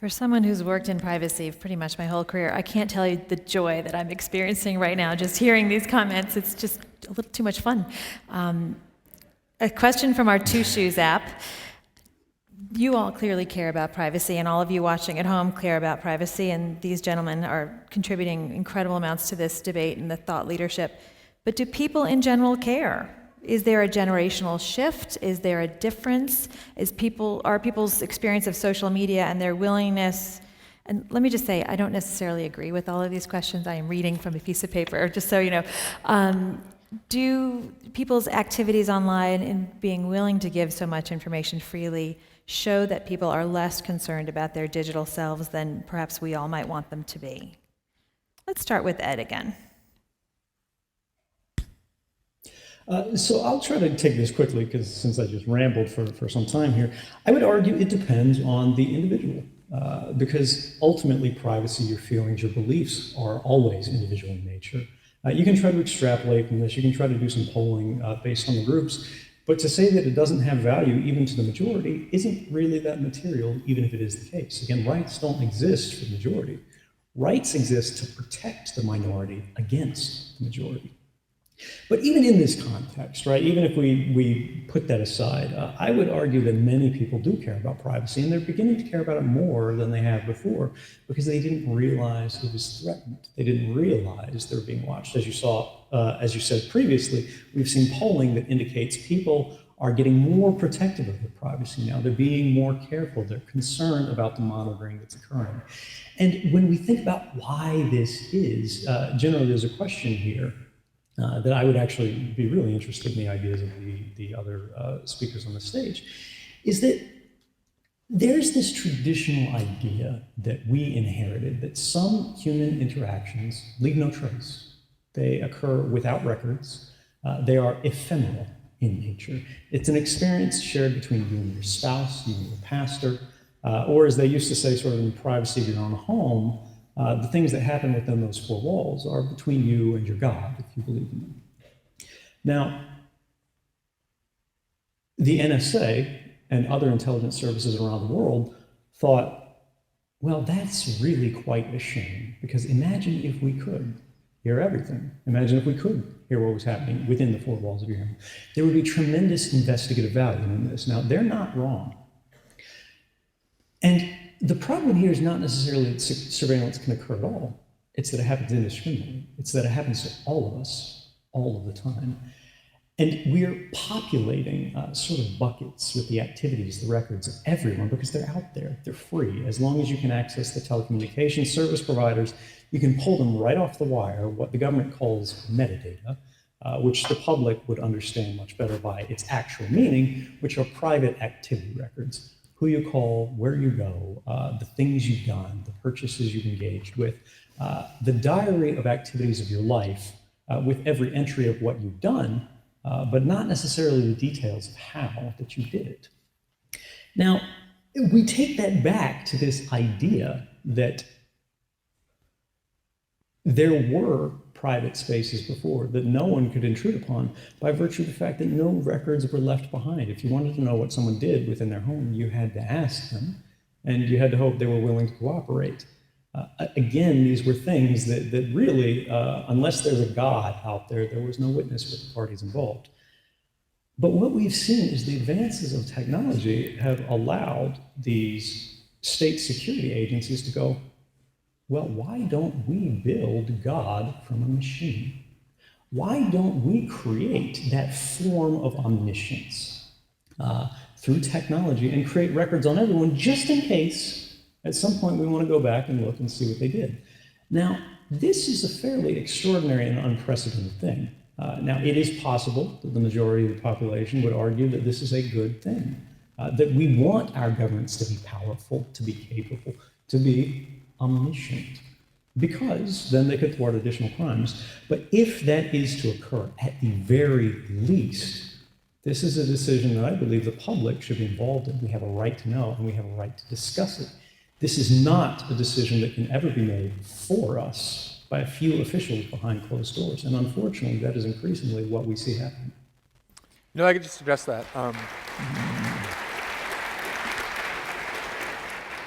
For someone who's worked in privacy pretty much my whole career, I can't tell you the joy that I'm experiencing right now just hearing these comments. It's just a little too much fun. A question from our Two Shoes app. You all clearly care about privacy, and all of you watching at home care about privacy, and these gentlemen are contributing incredible amounts to this debate and the thought leadership. But do people in general care? Is there a generational shift? Is there a difference? Are people's experience of social media and their willingness, and let me just say, I don't necessarily agree with all of these questions. I am reading from a piece of paper, just so you know. Do people's activities online and being willing to give so much information freely show that people are less concerned about their digital selves than perhaps we all might want them to be? Let's start with Ed again. So I'll try to take this quickly, because since I just rambled for some time here, I would argue it depends on the individual, because ultimately privacy, your feelings, your beliefs are always individual in nature. You can try to extrapolate from this, you can try to do some polling based on the groups, but to say that it doesn't have value even to the majority isn't really that material, even if it is the case. Again, rights don't exist for the majority. Rights exist to protect the minority against the majority. But even in this context, right, even if we put that aside, I would argue that many people do care about privacy, and they're beginning to care about it more than they have before, because they didn't realize it was threatened. They didn't realize they were being watched. As you saw, as you said previously, we've seen polling that indicates people are getting more protective of their privacy now. They're being more careful. They're concerned about the monitoring that's occurring. And when we think about why this is, generally there's a question here that I would actually be really interested in the ideas of the other speakers on the stage, is that there's this traditional idea that we inherited that some human interactions leave no trace. They occur without records. They are ephemeral in nature. It's an experience shared between you and your spouse, you and your pastor, or as they used to say, sort of in the privacy of your own home, the things that happen within those four walls are between you and your God, if you believe in them. Now, the NSA and other intelligence services around the world thought, well, that's really quite a shame, because imagine if we could hear everything. Imagine if we could hear what was happening within the four walls of your home. There would be tremendous investigative value in this. Now, they're not wrong. And the problem here is not necessarily that surveillance can occur at all. It's that it happens indiscriminately. It's that it happens to all of us, all of the time. And we're populating sort of buckets with the activities, the records of everyone, because they're out there. They're free. As long as you can access the telecommunications service providers, you can pull them right off the wire, what the government calls metadata, which the public would understand much better by its actual meaning, which are private activity records. Who you call, where you go, the things you've done, the purchases you've engaged with, the diary of activities of your life with every entry of what you've done, but not necessarily the details of how that you did it. Now, we take that back to this idea that there were private spaces before that no one could intrude upon by virtue of the fact that no records were left behind. If you wanted to know what someone did within their home, you had to ask them, and you had to hope they were willing to cooperate. Again, these were things that really, unless there's a God out there, there was no witness with the parties involved. But what we've seen is the advances of technology have allowed these state security agencies to go, well, why don't we build God from a machine? Why don't we create that form of omniscience through technology and create records on everyone, just in case at some point we want to go back and look and see what they did? Now, this is a fairly extraordinary and unprecedented thing. Now, it is possible that the majority of the population would argue that this is a good thing, that we want our governments to be powerful, to be capable, to be omniscient, because then they could thwart additional crimes. But if that is to occur, at the very least, this is a decision that I believe the public should be involved in. We have a right to know, and we have a right to discuss it. This is not a decision that can ever be made for us by a few officials behind closed doors. And unfortunately, that is increasingly what we see happening. No, I could just address that.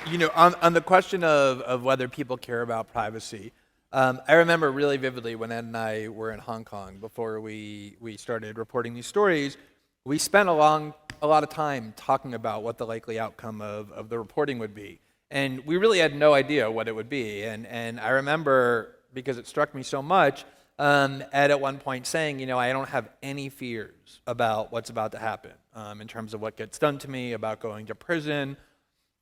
On the question of whether people care about privacy, I remember really vividly when Ed and I were in Hong Kong before we started reporting these stories. We spent a lot of time talking about what the likely outcome of the reporting would be. And we really had no idea what it would be. And I remember, because it struck me so much, Ed at one point saying, I don't have any fears about what's about to happen in terms of what gets done to me, about going to prison.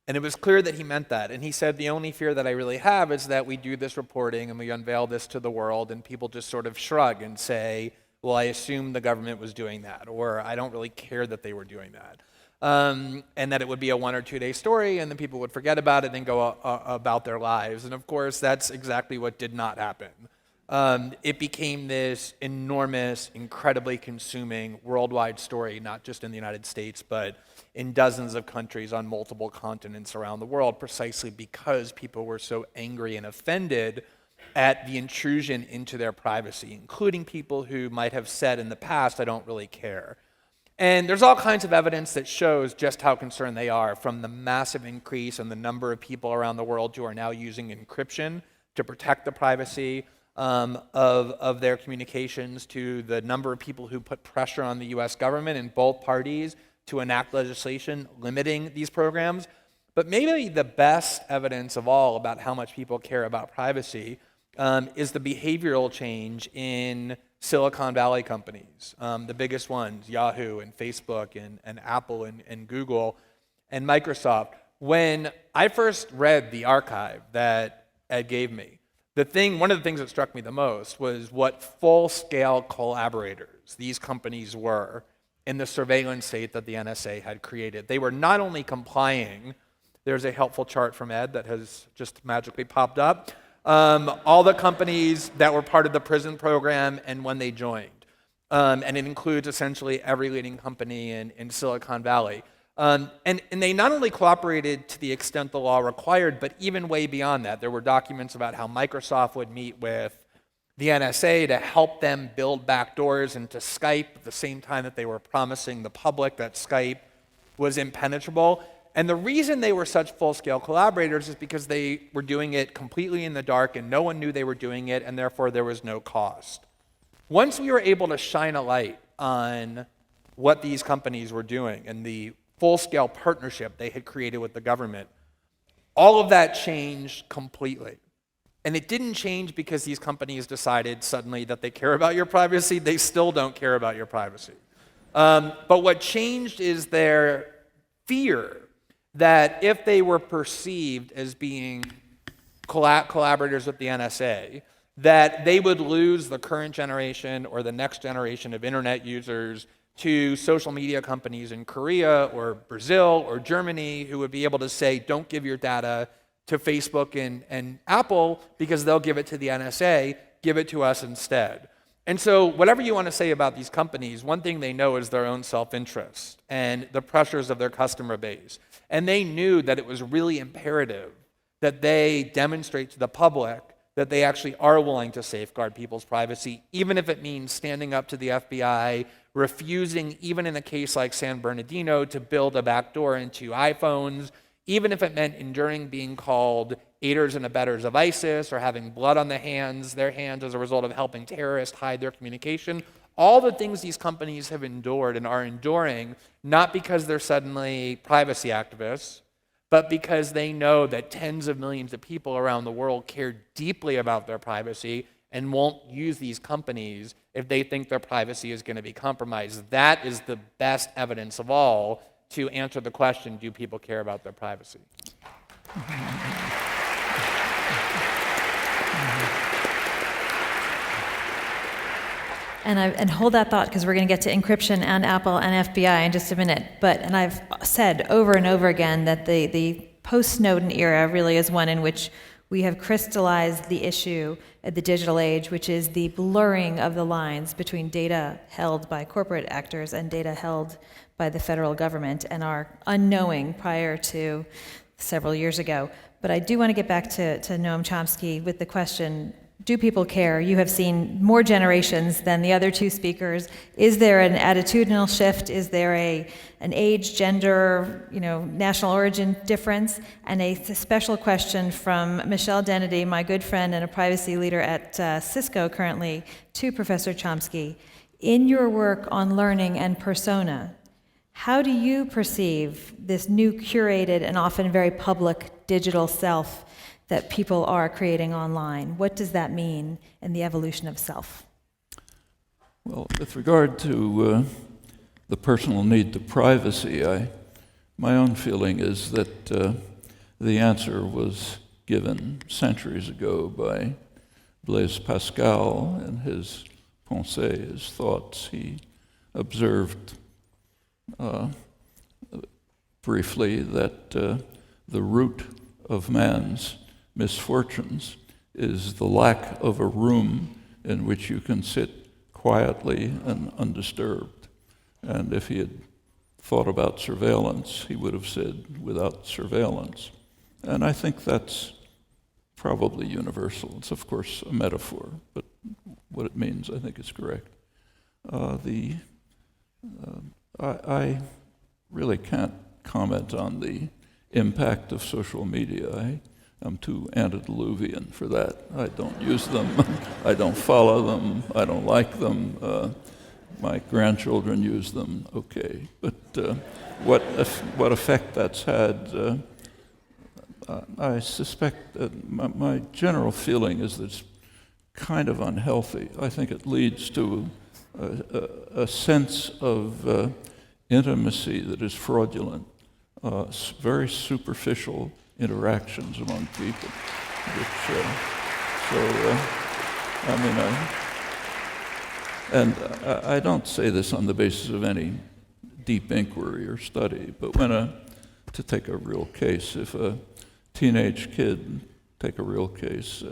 And it was clear that he meant that. And he said, the only fear that I really have is that we do this reporting and we unveil this to the world and people just sort of shrug and say, well, I assume the government was doing that, or I don't really care that they were doing that. And that it would be a 1 or 2 day story and then people would forget about it and go about their lives. And of course, that's exactly what did not happen. It became this enormous, incredibly consuming worldwide story, not just in the United States, but in dozens of countries on multiple continents around the world, precisely because people were so angry and offended at the intrusion into their privacy, including people who might have said in the past, I don't really care. And there's all kinds of evidence that shows just how concerned they are, from the massive increase in the number of people around the world who are now using encryption to protect the privacy of their communications, to the number of people who put pressure on the US government and both parties to enact legislation limiting these programs. But maybe the best evidence of all about how much people care about privacy is the behavioral change in Silicon Valley companies, the biggest ones, Yahoo and Facebook and Apple and Google and Microsoft. When I first read the archive that Ed gave me, one of the things that struck me the most was what full-scale collaborators these companies were in the surveillance state that the NSA had created. They were not only complying, there's a helpful chart from Ed that has just magically popped up, all the companies that were part of the prison program and when they joined. And it includes essentially every leading company in Silicon Valley. And they not only cooperated to the extent the law required, but even way beyond that. There were documents about how Microsoft would meet with the NSA to help them build backdoors into Skype at the same time that they were promising the public that Skype was impenetrable. And the reason they were such full-scale collaborators is because they were doing it completely in the dark and no one knew they were doing it, and therefore there was no cost. Once we were able to shine a light on what these companies were doing and the full-scale partnership they had created with the government, all of that changed completely. And it didn't change because these companies decided suddenly that they care about your privacy. They still don't care about your privacy. But what changed is their fear that if they were perceived as being collaborators with the NSA, that they would lose the current generation or the next generation of internet users to social media companies in Korea or Brazil or Germany who would be able to say, don't give your data to Facebook and Apple because they'll give it to the NSA, give it to us instead. And so whatever you want to say about these companies, one thing they know is their own self-interest and the pressures of their customer base. And they knew that it was really imperative that they demonstrate to the public that they actually are willing to safeguard people's privacy, even if it means standing up to the FBI, refusing, even in a case like San Bernardino, to build a backdoor into iPhones, even if it meant enduring being called aiders and abettors of ISIS or having blood on their hands as a result of helping terrorists hide their communication. All the things these companies have endured and are enduring, not because they're suddenly privacy activists, but because they know that tens of millions of people around the world care deeply about their privacy and won't use these companies if they think their privacy is going to be compromised. That is the best evidence of all to answer the question, do people care about their privacy? And hold that thought, because we're going to get to encryption and Apple and FBI in just a minute. And I've said over and over again that the post-Snowden era really is one in which we have crystallized the issue at the digital age, which is the blurring of the lines between data held by corporate actors and data held by the federal government, and our unknowing prior to several years ago. But I do want to get back to Noam Chomsky with the question, do people care? You have seen more generations than the other two speakers. Is there an attitudinal shift? Is there an age, gender, national origin difference? And a special question from Michelle Dennedy, my good friend and a privacy leader at Cisco currently, to Professor Chomsky. In your work on learning and persona, how do you perceive this new curated and often very public digital self that people are creating online? What does that mean in the evolution of self? Well, with regard to the personal need to privacy, my own feeling is that the answer was given centuries ago by Blaise Pascal in his Pensées, his thoughts. He observed briefly that the root of man's misfortunes is the lack of a room in which you can sit quietly and undisturbed. And if he had thought about surveillance, he would have said, without surveillance. And I think that's probably universal. It's, of course, a metaphor, but what it means, I think, is correct. I really can't comment on the impact of social media. I'm too antediluvian for that. I don't use them. I don't follow them. I don't like them. My grandchildren use them. Okay, but what effect that's had? I suspect that my general feeling is that it's kind of unhealthy. I think it leads to a sense of intimacy that is fraudulent, very superficial interactions among people, which, I don't say this on the basis of any deep inquiry or study, but to take a real case, if a teenage kid, take a real case,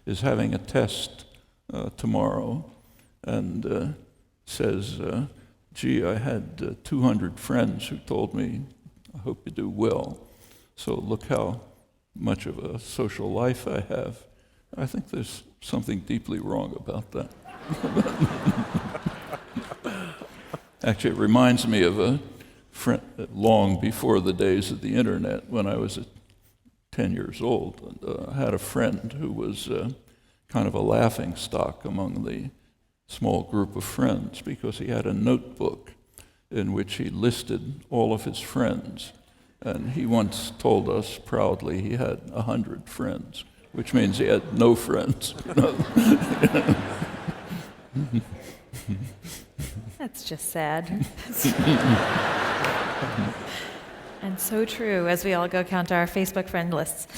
is having a test tomorrow and says, gee, I had 200 friends who told me, I hope you do well. So look how much of a social life I have. I think there's something deeply wrong about that. Actually, it reminds me of a friend long before the days of the internet, when I was 10 years old. I had a friend who was kind of a laughing stock among the small group of friends because he had a notebook in which he listed all of his friends. And he once told us proudly he had 100 friends, which means he had no friends. That's just sad. And so true as we all go count our Facebook friend lists.